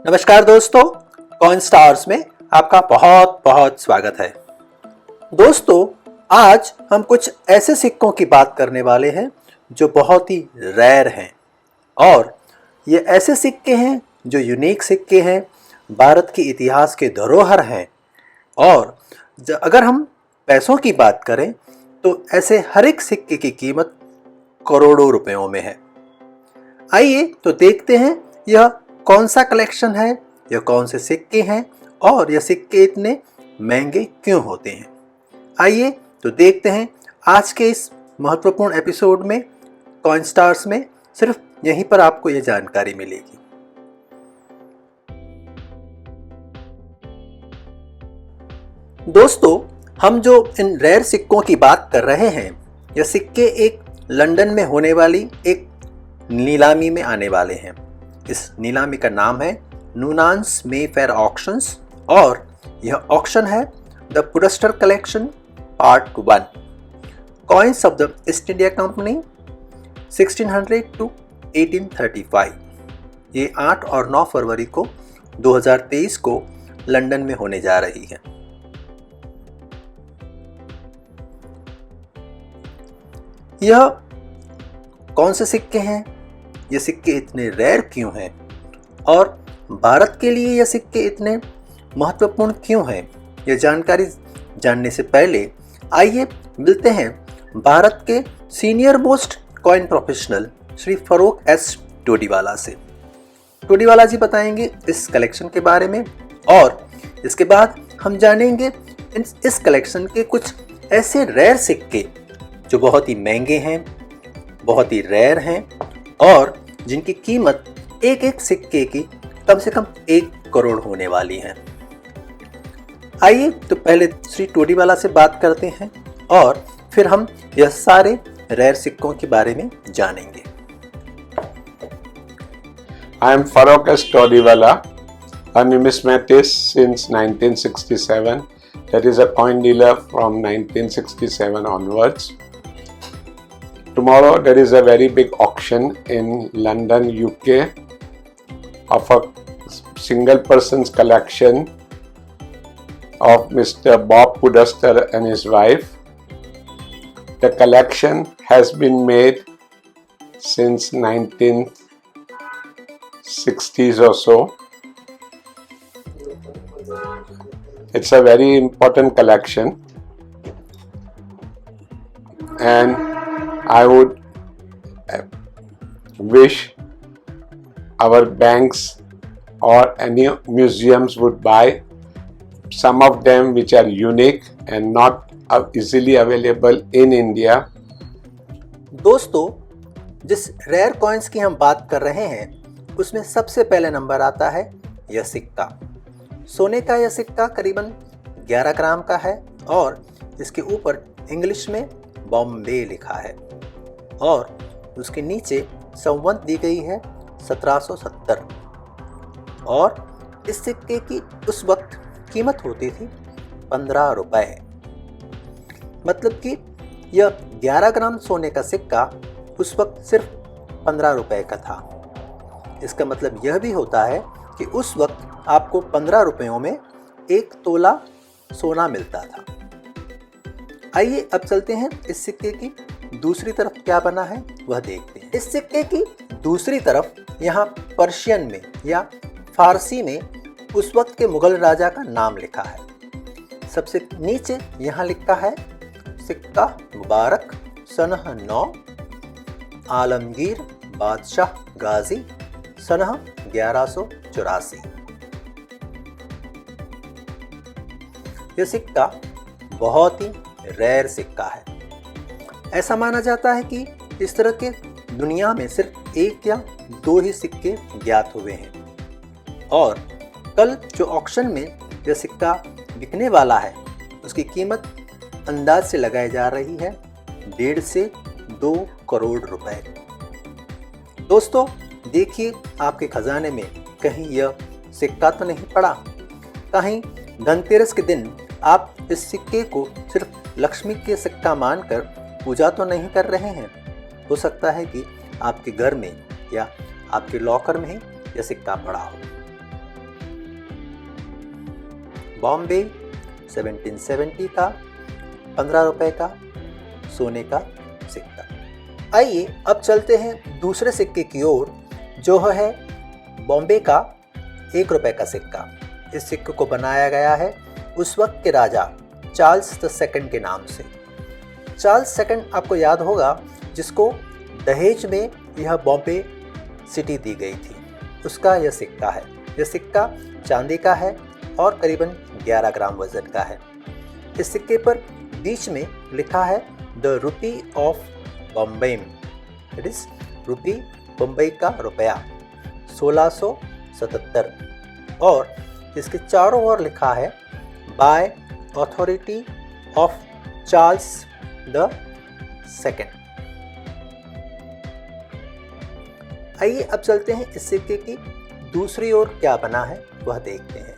नमस्कार दोस्तों, coin stars में आपका बहुत बहुत स्वागत है। दोस्तों, आज हम कुछ ऐसे सिक्कों की बात करने वाले हैं जो बहुत ही रेयर हैं और ये ऐसे सिक्के हैं जो यूनिक सिक्के हैं, भारत के इतिहास के धरोहर हैं। और अगर हम पैसों की बात करें तो ऐसे हर एक सिक्के की कीमत करोड़ों रुपयों में है। आइए तो देखते हैं यह कौन सा कलेक्शन है, यह कौन से सिक्के हैं और यह सिक्के इतने महंगे क्यों होते हैं। आइए तो देखते हैं आज के इस महत्वपूर्ण एपिसोड में। कॉइन स्टार्स में सिर्फ यहीं पर आपको यह जानकारी मिलेगी। दोस्तों, हम जो इन रेयर सिक्कों की बात कर रहे हैं, यह सिक्के एक लंदन में होने वाली एक नीलामी में आने वाले हैं। इस नीलामी का नाम है नूनांस मेफेयर ऑक्शंस और यह ऑक्शन है the Purster collection part 1, coins of the East India company 1600 to 1835। ये 8 और 9 फरवरी को 2023 को लंदन में होने जा रही है। यह कौन से सिक्के हैं, ये सिक्के इतने रेयर क्यों हैं और भारत के लिए ये सिक्के इतने महत्वपूर्ण क्यों हैं, ये जानकारी जानने से पहले आइए मिलते हैं भारत के senior most coin professional Shri Farokh S Todiwala से। टोडीवाला जी बताएंगे इस कलेक्शन के बारे में और इसके बाद हम जानेंगे इस कलेक्शन के कुछ ऐसे रेयर सिक्के जो बहुत ही महंगे हैं, बहुत ही रेयर हैं और जिनकी कीमत एक एक सिक्के की कम से कम 1 करोड़ होने वाली है। आइए तो पहले श्री टोडीवाला से बात करते हैं और फिर हम यह सारे रेयर सिक्कों के बारे में जानेंगे। I am Farokh S. Todiwala, a numismatist since 1967. That is a coin dealer from 1967 onwards. Tomorrow there is a very big auction in London, UK of a single person's collection of Mr. Bob Pudaster and his wife. The collection has been made since 1960s or so. It's a very important collection and I would wish our banks or any museums would buy some of them which are unique and not easily available in India. दोस्तों, जिस rare coins की हम बात कर रहे हैं उसमें सबसे पहले नंबर आता है यह सिक्का। सोने का यह सिक्का करीबन 11 ग्राम का है और इसके ऊपर इंग्लिश में बॉम्बे लिखा है और उसके नीचे संवत दी गई है 1770 और इस सिक्के की उस वक्त कीमत होती थी 15 रुपए। मतलब कि यह 11 ग्राम सोने का सिक्का उस वक्त सिर्फ 15 रुपए का था। इसका मतलब यह भी होता है कि उस वक्त आपको 15 रुपयों में 1 तोला सोना मिलता था। आइए अब चलते हैं इस सिक्के की दूसरी तरफ क्या बना है वह देखते हैं। इस सिक्के की दूसरी तरफ यहाँ पर्शियन में या फारसी में उस वक्त के मुगल राजा का नाम लिखा है। सबसे नीचे यहाँ लिखा है सिक्का मुबारक सनह 9 आलमगीर बादशाह गाजी सनह 1184। यह सिक्का बहुत ही रेयर सिक्का है। ऐसा माना जाता है कि इस तरह के दुनिया में सिर्फ 1 या 2 ही सिक्के ज्ञात हुए हैं और कल जो ऑक्शन में यह सिक्का बिकने वाला है उसकी कीमत अंदाज से लगाई जा रही है 1.5 से 2 करोड़ रुपए। दोस्तों, देखिए आपके खजाने में कहीं यह सिक्का तो नहीं पड़ा। कहीं धनतेरस के दिन आप इस सिक्के को सिर्फ लक्ष्मी के सिक्का मानकर पूजा तो नहीं कर रहे हैं। हो सकता है कि आपके घर में या आपके लॉकर में ही यह सिक्का पड़ा हो। बॉम्बे 1770 का 15 रुपए का सोने का सिक्का। आइए अब चलते हैं दूसरे सिक्के की ओर, जो है बॉम्बे का 1 रुपए का सिक्का। इस सिक्के को बनाया गया है उस वक्त के राजा चार्ल्स II के नाम से। चार्ल्स II आपको याद होगा, जिसको दहेज में यह बॉम्बे सिटी दी गई थी, उसका यह सिक्का है। यह सिक्का चांदी का है और करीबन 11 ग्राम वजन का है। इस सिक्के पर बीच में लिखा है the rupee of Bombay, it is rupee Bambai का रुपया 1677, और इसके चारों ओर लिखा है by authority of Charles II। आइए अब चलते हैं इस सिक्के की दूसरी ओर क्या बना है वह देखते हैं।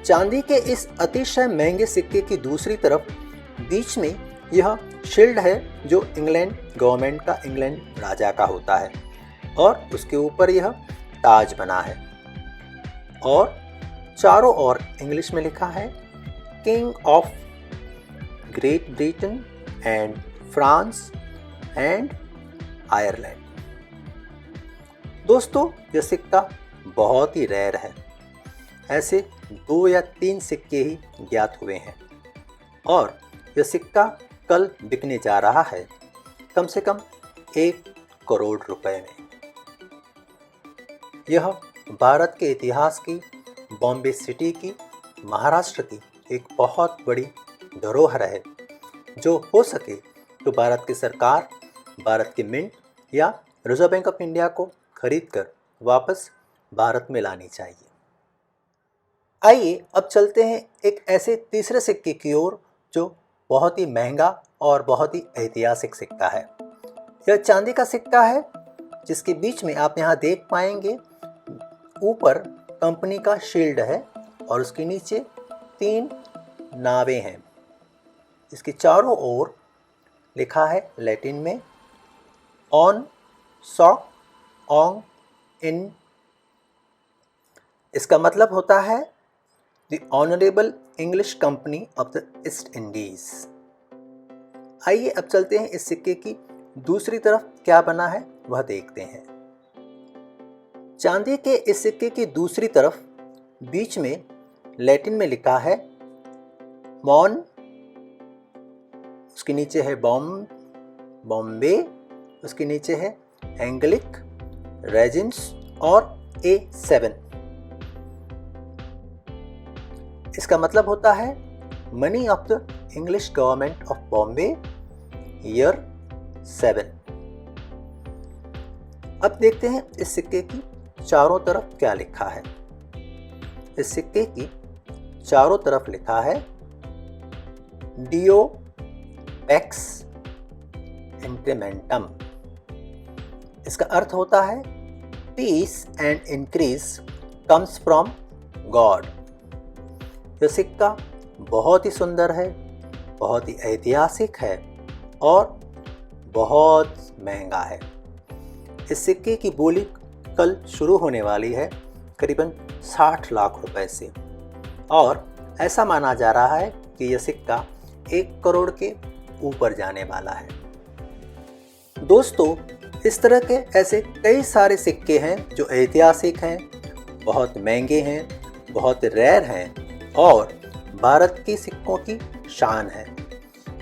चांदी के इस अतिशय महंगे सिक्के की दूसरी तरफ बीच में यह शील्ड है, जो इंग्लैंड गवर्नमेंट का, इंग्लैंड राजा का होता है, और उसके ऊपर यह ताज बना है, और चारों ओर इंग्लिश में लिखा है king of great Britain and France and Ireland. दोस्तों, यह सिक्का बहुत ही रेयर है। ऐसे 2 या 3 सिक्के ही ज्ञात हुए हैं, और यह सिक्का कल बिकने जा रहा है कम से कम 1 करोड़ रुपए में। यह भारत के इतिहास की, बॉम्बे सिटी की, महाराष्ट्र की एक बहुत बड़ी धरोहर है, जो हो सके तो भारत की सरकार, भारत के मिंट या रिजर्व बैंक ऑफ इंडिया को खरीदकर वापस भारत में लानी चाहिए। आइए अब चलते हैं एक ऐसे तीसरे सिक्के की ओर, जो बहुत ही महंगा और बहुत ही ऐतिहासिक सिक्का है। यह चांदी का सिक्का है, जिसके बीच में आप यहाँ देख पाएंगे ऊपर कंपनी का शील्ड है, और उसके नीचे 3 नावें हैं। इसके चारों ओर लिखा है लैटिन में ऑन सॉक ऑन इन। इसका मतलब होता है the honourable English company of the east Indies. आइए अब चलते हैं इस सिक्के की दूसरी तरफ क्या बना है वह देखते हैं। चांदी के इस सिक्के की दूसरी तरफ बीच में लैटिन में लिखा है मॉन, उसके नीचे है बॉम्बे, उसके नीचे है एंग्लिक रेजिन्स और A7। इसका मतलब होता है money of the English government of Bombay year 7। अब देखते हैं इस सिक्के की चारों तरफ क्या लिखा है। इस सिक्के की चारों तरफ लिखा है डियो पैक्स इंक्रीमेंटम। इसका अर्थ होता है peace and increase comes from God. यह सिक्का बहुत ही सुंदर है, बहुत ही ऐतिहासिक है और बहुत महंगा है। इस सिक्के की बोली कल शुरू होने वाली है करीबन 60 लाख रुपए से, और ऐसा माना जा रहा है कि यह सिक्का 1 करोड़ के ऊपर जाने वाला है। दोस्तों, इस तरह के ऐसे कई सारे सिक्के हैं जो ऐतिहासिक हैं, बहुत महंगे हैं, बहुत रेयर हैं और भारत की सिक्कों की शान है।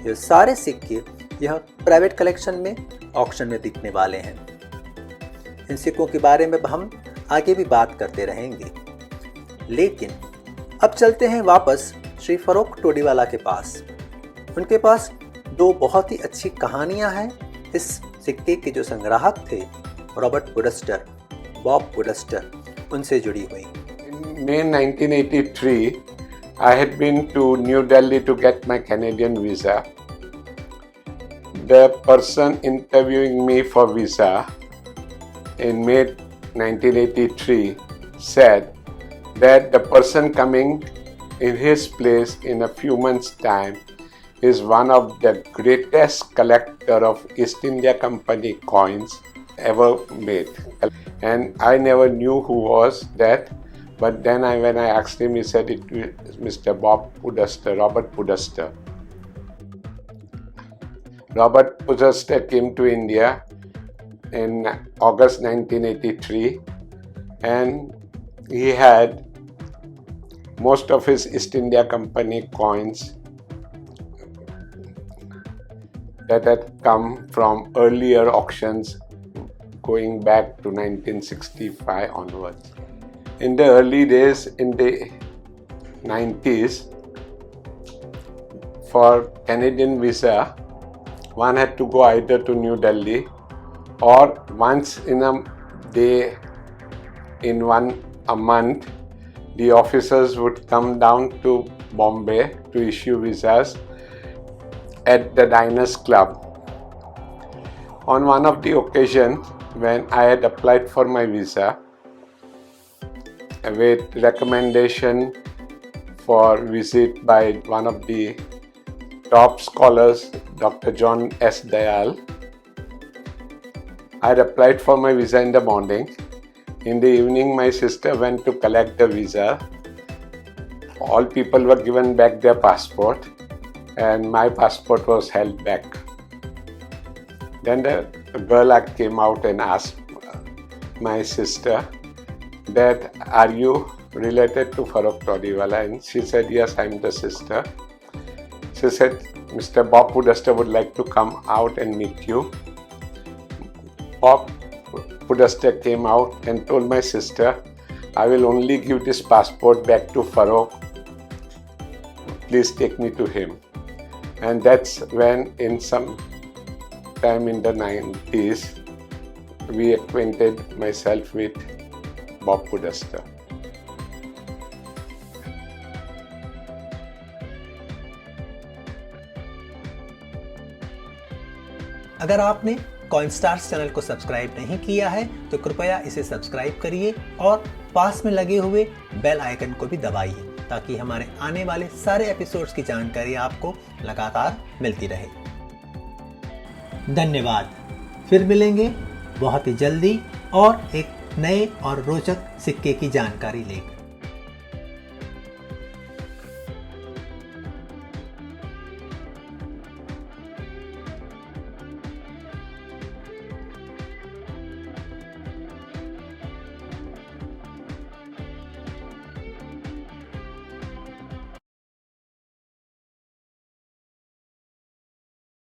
ये सारे सिक्के यह प्राइवेट कलेक्शन में ऑक्शन में बिकने वाले हैं। इन सिक्कों के बारे में हम आगे भी बात करते रहेंगे, लेकिन अब चलते हैं वापस श्री फरोख टोडीवाला के पास। उनके पास 2 बहुत ही अच्छी कहानियां हैं इस सिक्के के जो संग्राहक थे रॉबर्ट वुडस्टर, बॉब वुडस्टर, उनसे जुड़ी हुई। In May 1983, I had been to New Delhi to get my Canadian visa. The person interviewing me for visa in May 1983 said that the person coming in his place in a few months' time is one of the greatest collector of East India Company coins ever made. And I never knew who was that, But then when I asked him, he said it was Mr. Bob Pudaster, Robert Pudaster. Robert Pudaster came to India in August 1983, and he had most of his East India Company coins that had come from earlier auctions going back to 1965 onwards. In the early days, in the 90s, for Canadian visa, one had to go either to New Delhi or once in a day, in a month, the officers would come down to Bombay to issue visas at the Diners Club. On one of the occasions when I had applied for my visa with recommendation for visit by one of the top scholars, Dr. John S. Dayal, I had applied for my visa in the morning. In the evening, my sister went to collect the visa. All people were given back their passport, and my passport was held back. Then the girl came out and asked my sister that, "Are you related to Farokh Todiwala?" And she said, "Yes, I'm the sister." She said, "Mr. Bob Pudaster would like to come out and meet you." Bob Pudaster came out and told my sister, "I will only give this passport back to Farokh. Please take me to him." And that's when, in some time in the 90s, we acquainted myself with Bob Pudaster. अगर आपने कॉइनस्टार्स channel को subscribe नहीं किया है तो कृपया इसे subscribe करिए और पास में लगे हुए बेल आइकन को भी दबाइए ताकि हमारे आने वाले सारे एपिसोड्स की जानकारी आपको लगातार मिलती रहे। धन्यवाद। फिर मिलेंगे बहुत ही जल्दी और एक नए और रोचक सिक्के की जानकारी लेकर।